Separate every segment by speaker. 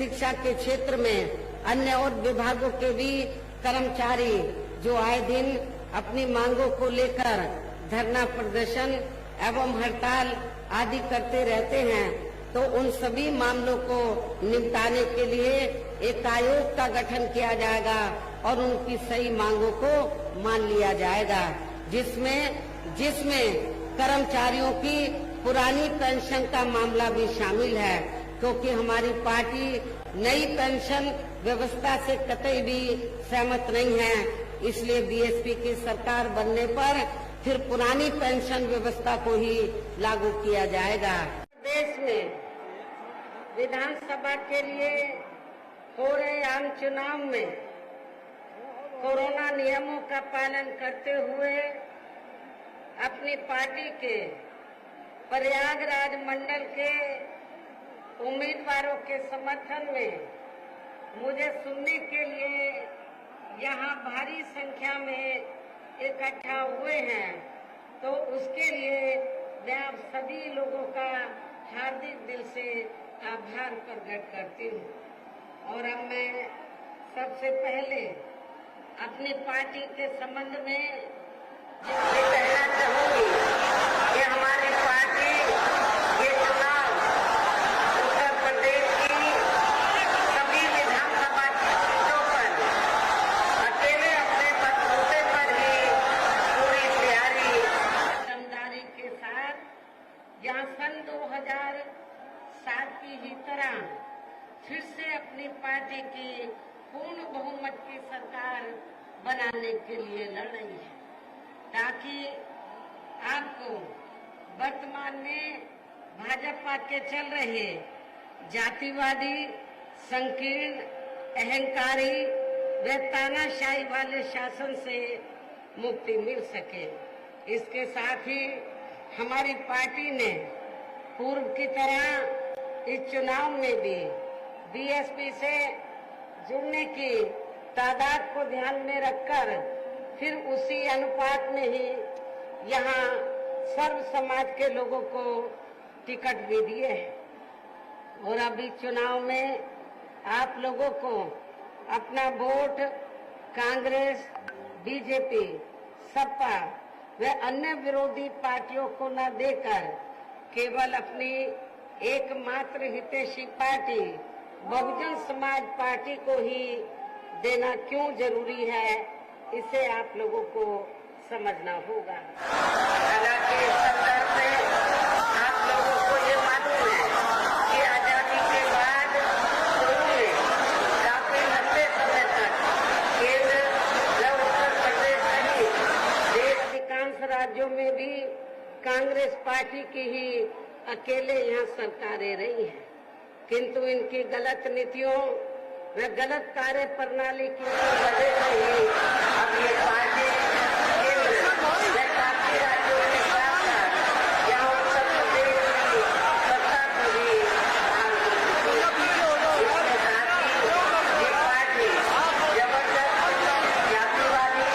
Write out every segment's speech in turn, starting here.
Speaker 1: शिक्षा के क्षेत्र में अन्य और विभागों के भी कर्मचारी जो आए दिन अपनी मांगों को लेकर धरना प्रदर्शन एवं हड़ताल आदि करते रहते हैं, तो उन सभी मामलों को निपटाने के लिए एक आयोग का गठन किया जाएगा और उनकी सही मांगों को मान लिया जाएगा, जिसमें कर्मचारियों की पुरानी पेंशन का मामला भी शामिल है, क्योंकि हमारी पार्टी नई पेंशन व्यवस्था से कतई भी सहमत नहीं है। इसलिए बीएसपी की सरकार बनने पर फिर पुरानी पेंशन व्यवस्था को ही लागू किया जाएगा। देश में विधानसभा के लिए हो रहे आम चुनाव में कोरोना नियमों का पालन करते हुए अपनी पार्टी के प्रयागराज मंडल के उम्मीदवारों के समर्थन में मुझे सुनने के लिए यहाँ भारी संख्या में इकट्ठा हुए हैं, तो उसके लिए मैं आप सभी लोगों का हार्दिक दिल से आभार प्रकट करती हूँ। और अब मैं सबसे पहले अपनी पार्टी के संबंध में ये कहना चाहूंगी कि हमारी पार्टी ये चुनाव उत्तर प्रदेश की सभी विधानसभा सीटों पर अकेले अपने बलबूते पर ही पूरी तैयारी ईमानदारी के साथ यहाँ सन 2007 की ही तरह फिर से अपनी पार्टी की पूर्ण बहुमत की सरकार बनाने के लिए लड़ रही है, ताकि आपको वर्तमान में भाजपा के चल रहे जातिवादी, संकीर्ण, अहंकारी व तानाशाही वाले शासन से मुक्ति मिल सके। इसके साथ ही हमारी पार्टी ने पूर्व की तरह इस चुनाव में भी बीएसपी से जुड़ने की तादाद को ध्यान में रखकर फिर उसी अनुपात में ही यहाँ सर्व समाज के लोगों को टिकट भी दिए हैं। और अभी चुनाव में आप लोगों को अपना वोट कांग्रेस, बीजेपी, सपा व अन्य विरोधी पार्टियों को न देकर केवल अपनी एकमात्र हितैषी पार्टी बहुजन समाज पार्टी को ही देना क्यों जरूरी है, इसे आप लोगों को समझना होगा। हालांकि इस संदर्भ में आप लोगों को ये मालूम है कि आजादी के बाद शुरू में काफी लंबे समय तक केंद्र व उत्तर प्रदेश सहित देश अधिकांश राज्यों में भी कांग्रेस पार्टी की ही अकेले यहाँ सरकारें रही हैं, किंतु इनकी गलत नीतियों व गलत कार्य प्रणाली की वजह से ही अब ये पार्टी केंद्र व काफी राज्यों के साथ साथ यहाँ उत्तर प्रदेश की सत्ता को भी इसके साथ ही ये पार्टी जबरदस्त जातिवादी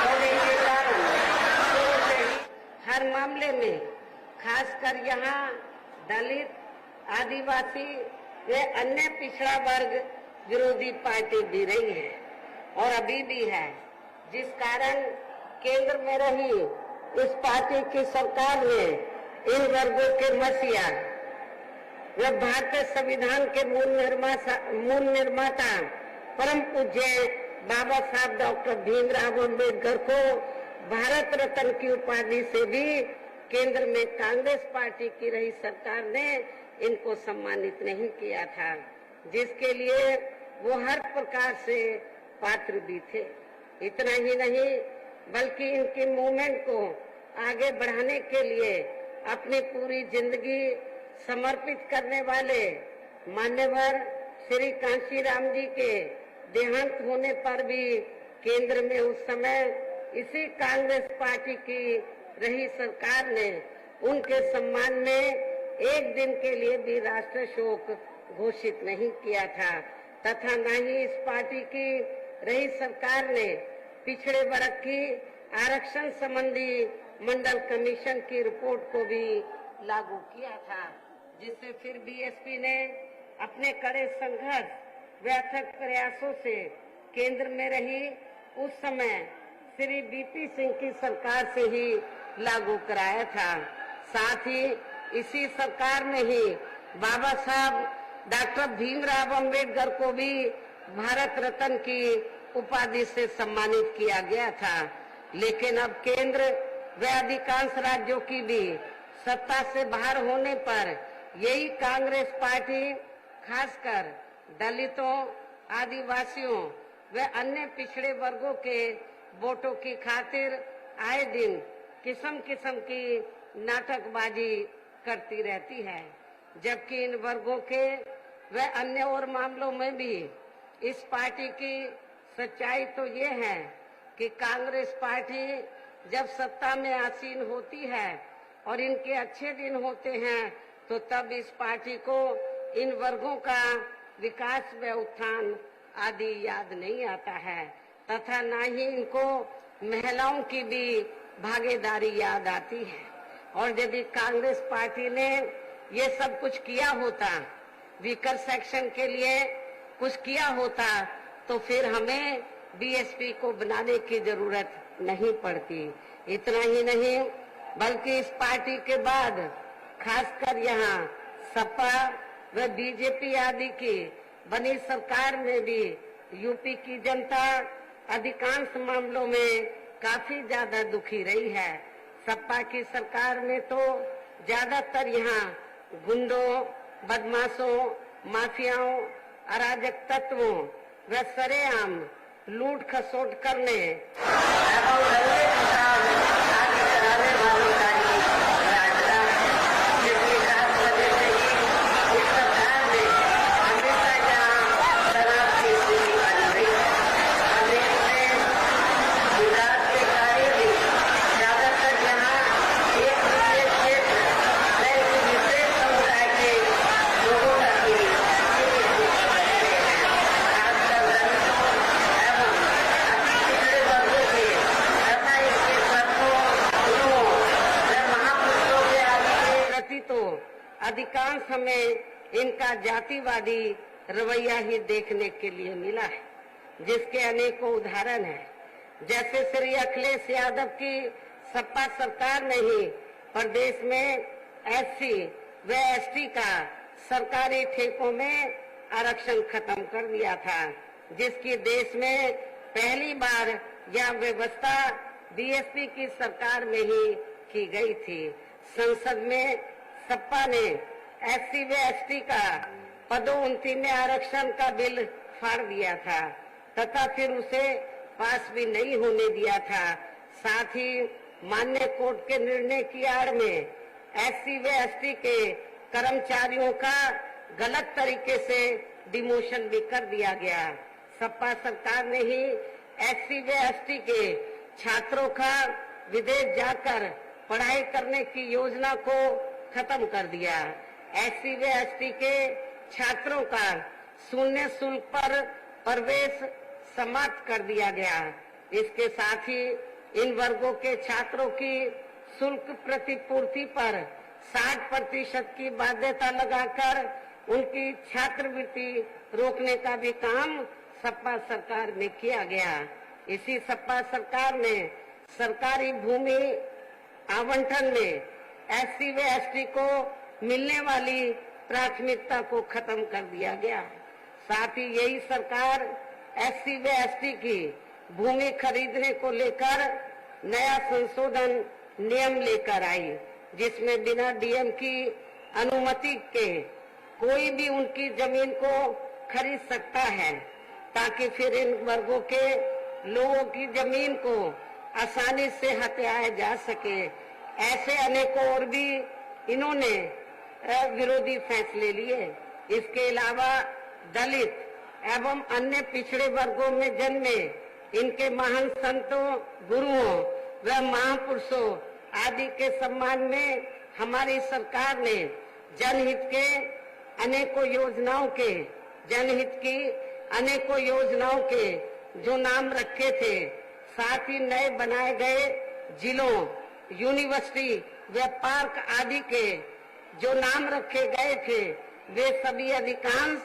Speaker 1: होने के कारण शुरू से ही हर मामले में खासकर यहाँ दलित, आदिवासी व अन्य पिछड़ा वर्ग विरोधी पार्टी भी रही है और अभी भी है, जिस कारण केंद्र में रही इस पार्टी की सरकार ने इन वर्गों के मसीहा व भारतीय संविधान के मूल निर्माता परम पूज्य बाबा साहब डॉक्टर भीमराव अम्बेडकर को भारत रत्न की उपाधि से भी केंद्र में कांग्रेस पार्टी की रही सरकार ने इनको सम्मानित नहीं किया था, जिसके लिए वो हर प्रकार से पात्र भी थे। इतना ही नहीं बल्कि इनकी मूवमेंट को आगे बढ़ाने के लिए अपनी पूरी जिंदगी समर्पित करने वाले मान्यवर श्री कांशीराम जी के देहांत होने पर भी केंद्र में उस समय इसी कांग्रेस पार्टी की रही सरकार ने उनके सम्मान में एक दिन के लिए भी राष्ट्रीय शोक घोषित नहीं किया था, तथा न ही इस पार्टी की रही सरकार ने पिछड़े वर्ग की आरक्षण संबंधी मंडल कमीशन की रिपोर्ट को भी लागू किया था, जिससे फिर बीएसपी ने अपने कड़े संघर्ष व अथक प्रयासों से केंद्र में रही, उस समय श्री बीपी सिंह की सरकार से ही लागू कराया था। साथ ही इसी सरकार में ही बाबा साहब डॉक्टर भीमराव अंबेडकर को भी भारत रत्न की उपाधि से सम्मानित किया गया था। लेकिन अब केंद्र व अधिकांश राज्यों की भी सत्ता से बाहर होने पर यही कांग्रेस पार्टी खासकर दलितों, आदिवासियों व अन्य पिछड़े वर्गों के वोटों की खातिर आए दिन किस्म किस्म की नाटकबाजी करती रहती है, जबकि इन वर्गों के व अन्य और मामलों में भी इस पार्टी की सच्चाई तो ये है कि कांग्रेस पार्टी जब सत्ता में आसीन होती है और इनके अच्छे दिन होते हैं तो तब इस पार्टी को इन वर्गों का विकास व उत्थान आदि याद नहीं आता है, तथा न ही इनको महिलाओं की भी भागीदारी याद आती है। और यदि कांग्रेस पार्टी ने ये सब कुछ किया होता, वीकर सेक्शन के लिए कुछ किया होता, तो फिर हमें बीएसपी को बनाने की जरूरत नहीं पड़ती। इतना ही नहीं बल्कि इस पार्टी के बाद खासकर यहाँ सपा व बीजेपी आदि की बनी सरकार में भी यूपी की जनता अधिकांश मामलों में काफी ज्यादा दुखी रही है। सपा की सरकार में तो ज्यादातर यहाँ गुंडों, बदमाशों, माफियाओं, अराजक तत्वों व सरेआम लूट खसोट करने एवं दंगे फसाद आदि कराने वालों का ही राज था। जिसकी खास वजह से ही इस सरकार ने हमेशा यहाँ तनाव की स्थिति बनी रही है। प्रदेश में विकास के कार्य भी ज्यादातर यहाँ एक विशेष क्षेत्र व एक विशेष समुदाय के लोगों तक ही सीमित रहे हैं। खासकर दलितों एवं पिछड़े वर्गों के तथा इसके संतों, गुरुओं व महापुरुषों के आदि के प्रति तो अधिकांश हमें इनका जातिवादी रवैया ही देखने के लिए मिला है, जिसके अनेकों उदाहरण हैं। जैसे श्री अखिलेश यादव की सपा सरकार ने ही प्रदेश में एससी व एसटी का सरकारी ठेकों में आरक्षण खत्म कर दिया था, जिसकी देश में पहली बार यह व्यवस्था बीएसपी की सरकार में ही की गई थी। संसद में सपा ने एससी व एसटी का पदोन्नति में आरक्षण का बिल फाड़ दिया था तथा फिर उसे पास भी नहीं होने दिया था। साथ ही मान्य कोर्ट के निर्णय की आड़ में एससी व एसटी के कर्मचारियों का गलत तरीके से डिमोशन भी कर दिया गया। सपा सरकार ने ही एससी व एसटी के छात्रों का विदेश जाकर पढ़ाई करने की योजना को खत्म कर दिया। एससी व एसटी के छात्रों का शून्य शुल्क पर प्रवेश समाप्त कर दिया गया। इसके साथ ही इन वर्गों के छात्रों की शुल्क प्रतिपूर्ति पर 60% की बाध्यता लगाकर उनकी छात्रवृत्ति रोकने का भी काम सपा सरकार में किया गया। इसी सपा सरकार ने सरकारी भूमि आवंटन में एससी व एसटी को मिलने वाली प्राथमिकता को खत्म कर दिया गया। साथ ही यही सरकार एससी व एसटी की भूमि खरीदने को लेकर नया संशोधन नियम लेकर आई, जिसमें बिना डीएम की अनुमति के कोई भी उनकी जमीन को खरीद सकता है, ताकि फिर इन वर्गों के लोगों की जमीन को आसानी से हथियाया जा सके। ऐसे अनेकों और भी इन्होंने विरोधी फैसले लिए। इसके अलावा दलित एवं अन्य पिछड़े वर्गों में जन्मे इनके महान संतों, गुरुओं व महापुरुषों आदि के सम्मान में हमारी सरकार ने जनहित की अनेकों योजनाओं के जो नाम रखे थे, साथ ही नए बनाए गए जिलों, यूनिवर्सिटी व पार्क आदि के जो नाम रखे गए थे, वे सभी अधिकांश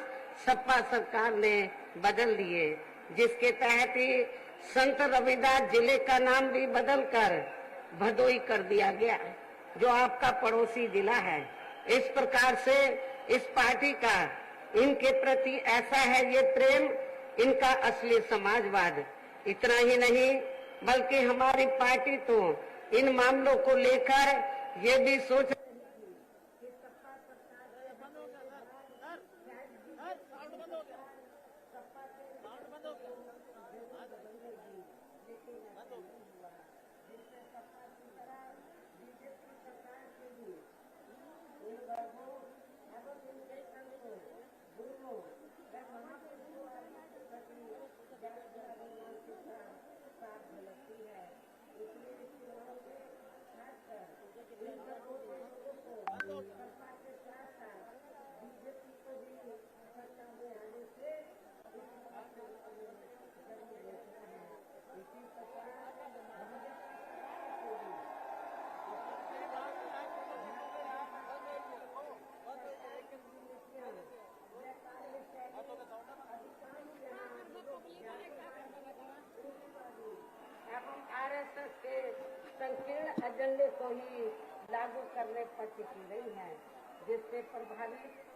Speaker 1: सपा सरकार ने बदल दिए, जिसके तहत ही संत रविदास जिले का नाम भी बदलकर भदोई कर दिया गया, जो आपका पड़ोसी जिला है। इस प्रकार से इस पार्टी का इनके प्रति ऐसा है ये प्रेम, इनका असली समाजवाद। इतना ही नहीं बल्कि हमारी पार्टी तो इन मामलों को लेकर ये भी सोच आरएसएस के संकीर्ण एजेंडे को ही लागू करने पर टिकी गई है, जिससे प्रभावित